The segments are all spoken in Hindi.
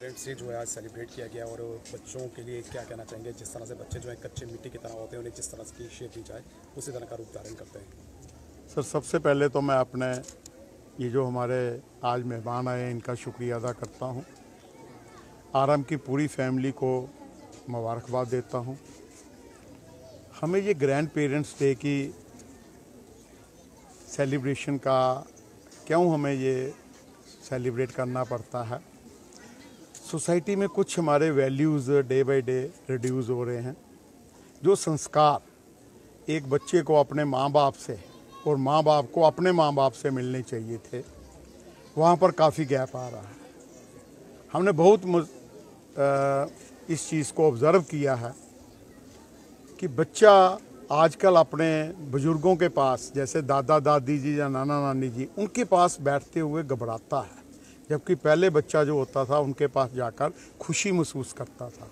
पेरेंट्स डे जो है आज सेलिब्रेट किया गया और बच्चों के लिए क्या कहना चाहेंगे, जिस तरह से बच्चे जो है कच्चे मिट्टी की तरह होते हैं, उन्हें जिस तरह की शेप दी जाए उसी तरह का रूप धारण करते हैं। सर, सबसे पहले तो मैं अपने ये जो हमारे आज मेहमान आए हैं इनका शुक्रिया अदा करता हूँ। आरएम की पूरी फैमिली को मुबारकबाद देता हूँ। हमें ये ग्रैंड पेरेंट्स डे की सेलिब्रेशन का क्यों हमें ये सेलिब्रेट करना पड़ता है, सोसाइटी में कुछ हमारे values day by day reduce हो रहे हैं। जो संस्कार एक बच्चे को अपने माँ बाप से और माँ बाप को अपने माँ बाप से मिलने चाहिए थे, वहाँ पर काफ़ी गैप आ रहा है। हमने बहुत इस चीज़ को ऑब्ज़र्व किया है कि बच्चा आजकल अपने बुज़ुर्गों के पास, जैसे दादा दादी जी या नाना नानी जी, उनके पास बैठते हुए घबराता है, जबकि पहले बच्चा जो होता था उनके पास जाकर खुशी महसूस करता था,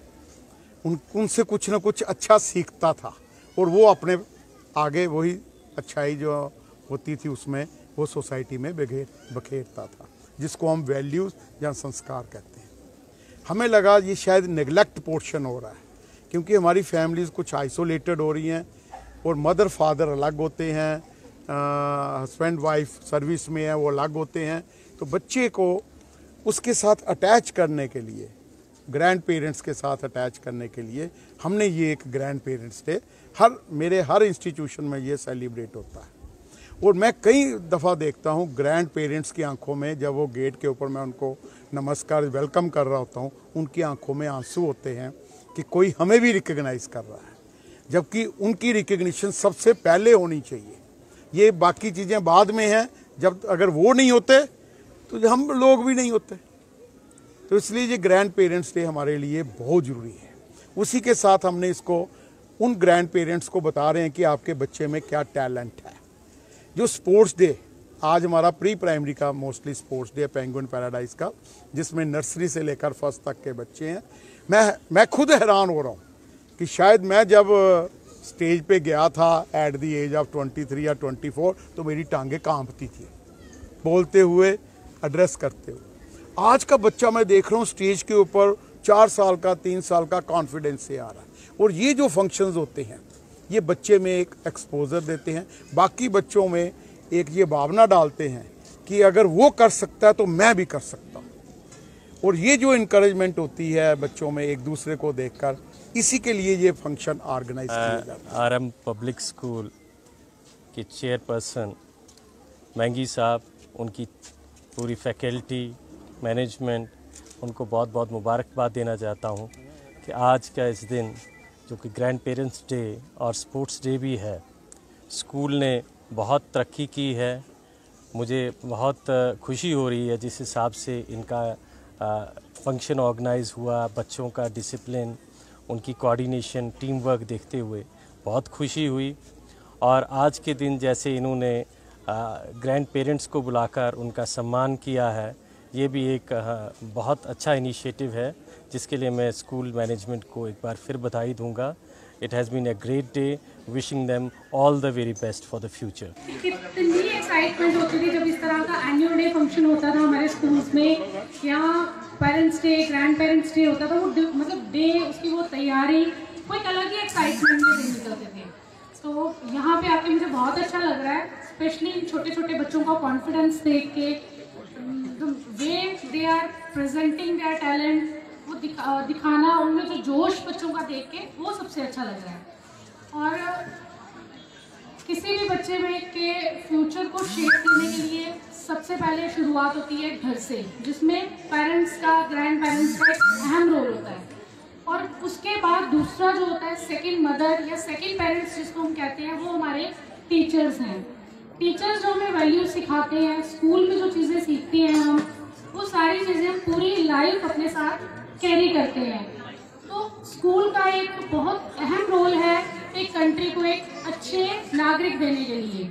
उनसे कुछ ना कुछ अच्छा सीखता था और वो अपने आगे वही अच्छाई जो होती थी उसमें वो सोसाइटी में बखेरता था, जिसको हम वैल्यूज़ या संस्कार कहते हैं। हमें लगा ये शायद नेगलेक्ट पोर्शन हो रहा है, क्योंकि हमारी फैमिलीज़ कुछ आइसोलेटेड हो रही हैं और मदर फादर अलग होते हैं, हस्बैंड वाइफ सर्विस में है वो अलग होते हैं। तो बच्चे को उसके साथ अटैच करने के लिए, ग्रैंड पेरेंट्स के साथ अटैच करने के लिए हमने ये एक ग्रैंड पेरेंट्स डे मेरे हर इंस्टीट्यूशन में ये सेलिब्रेट होता है। और मैं कई दफ़ा देखता हूँ ग्रैंड पेरेंट्स की आंखों में, जब वो गेट के ऊपर मैं उनको नमस्कार वेलकम कर रहा होता हूँ, उनकी आंखों में आंसू होते हैं कि कोई हमें भी रिकग्नाइज़ कर रहा है, जबकि उनकी रिकग्निशन सबसे पहले होनी चाहिए। ये बाकी चीज़ें बाद में हैं, जब अगर वो नहीं होते तो हम लोग भी नहीं होते। तो इसलिए ये ग्रैंड पेरेंट्स डे हमारे लिए बहुत ज़रूरी है। उसी के साथ हमने इसको उन ग्रैंड पेरेंट्स को बता रहे हैं कि आपके बच्चे में क्या टैलेंट है। जो स्पोर्ट्स डे आज हमारा प्री प्राइमरी का mostly sports day penguin paradise का, जिसमें नर्सरी से लेकर फर्स्ट तक के बच्चे हैं। मैं खुद हैरान हो रहा हूँ कि शायद मैं जब स्टेज पे गया था एट द एज ऑफ 23 या 24 तो मेरी टांगें कांपती थी बोलते हुए, एड्रेस करते हुए। आज का बच्चा मैं देख रहा हूँ स्टेज के ऊपर 4 साल का 3 साल का कॉन्फिडेंस से आ रहा है। और ये जो फंक्शंस होते हैं ये बच्चे में एक एक्सपोजर देते हैं, बाकी बच्चों में एक ये भावना डालते हैं कि अगर वो कर सकता है तो मैं भी कर सकता हूँ। और ये जो इनकरेजमेंट होती है बच्चों में एक दूसरे को देखकर, इसी के लिए ये फंक्शन ऑर्गेनाइज किया जाता है। आरएम पब्लिक स्कूल के चेयरपर्सन महंगी साहब, उनकी पूरी फैकल्टी मैनेजमेंट, उनको बहुत बहुत मुबारकबाद देना चाहता हूँ कि आज का इस दिन जो कि ग्रैंड पेरेंट्स डे और स्पोर्ट्स डे भी है, स्कूल ने बहुत तरक्की की है। मुझे बहुत खुशी हो रही है जिस हिसाब से इनका फंक्शन ऑर्गेनाइज हुआ, बच्चों का डिसिप्लिन, उनकी कोऑर्डिनेशन, टीम वर्क देखते हुए बहुत खुशी हुई। और आज के दिन जैसे इन्होंने ग्रैंड पेरेंट्स को बुलाकर उनका सम्मान किया है, ये भी एक बहुत अच्छा इनिशिएटिव है, जिसके लिए मैं स्कूल मैनेजमेंट को एक बार फिर बधाई दूंगा। It has been a great day, wishing them all the very best for the future. कितनी एक्साइटमेंट होती थी जब इस तरह का एनुअल डे फंक्शन होता था हमारे स्कूल्स में, या parents day, grand parents day होता था। वो मतलब डे, उसकी वो तैयारी, वो एक अलग ही एक्साइटमेंट में दिन निकलते थे। तो यहाँ पे आके मुझे बहुत अच्छा लग रहा है, स्पेशली इन छोटे छोटे बच्चों का कॉन्फिडेंस देख के, way they are presenting their talent, वो दिखाना, उनमें जो जोश बच्चों का देख के, वो सबसे अच्छा लग रहा है। और किसी भी बच्चे में के फ्यूचर को शेप देने के लिए सबसे पहले शुरुआत होती है घर से, जिसमें पेरेंट्स का, ग्रैंड पेरेंट्स का एक अहम रोल होता है। और उसके बाद दूसरा जो होता है सेकंड मदर या सेकंड पेरेंट्स जिसको हम कहते हैं, वो हमारे टीचर्स हैं। टीचर्स जो हमें वैल्यू सिखाते हैं, स्कूल में जो चीज़ें सीखते हैं हम, वो सारी चीज़ें हम पूरी लाइफ अपने साथ कैरी करते हैं। तो स्कूल का एक बहुत अहम रोल है एक कंट्री को एक अच्छे नागरिक देने के लिए।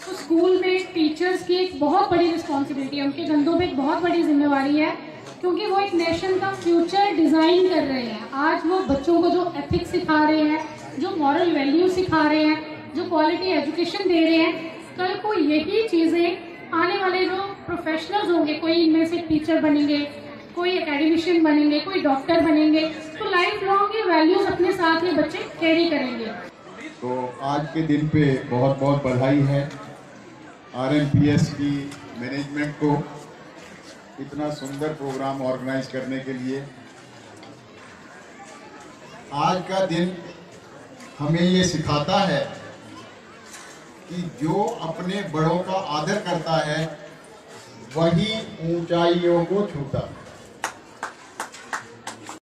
तो स्कूल में टीचर्स की एक बहुत बड़ी रिस्पॉन्सिबिलिटी है, उनके कंधों पे एक बहुत बड़ी जिम्मेवारी है, क्योंकि वो एक नेशन का फ्यूचर डिज़ाइन कर रहे हैं। आज वो बच्चों को जो एथिक्स सिखा रहे हैं, जो मॉरल वैल्यू सिखा रहे हैं, जो क्वालिटी एजुकेशन दे रहे हैं, कल को यही चीज़ें आने वाले जो प्रोफेशनल्स होंगे, कोई इनमें से टीचर बनेंगे, कोई एकेडमिशियन बनेंगे, कोई डॉक्टर बनेंगे, तो लाइफ लॉन्ग ये वैल्यूज अपने साथ ये बच्चे कैरी करेंगे। तो आज के दिन पे बहुत बहुत बधाई है RMPS की मैनेजमेंट को इतना सुंदर प्रोग्राम ऑर्गेनाइज करने के लिए। आज का दिन हमें ये सिखाता है कि जो अपने बड़ों का आदर करता है वही ऊंचाइयों को छूता है।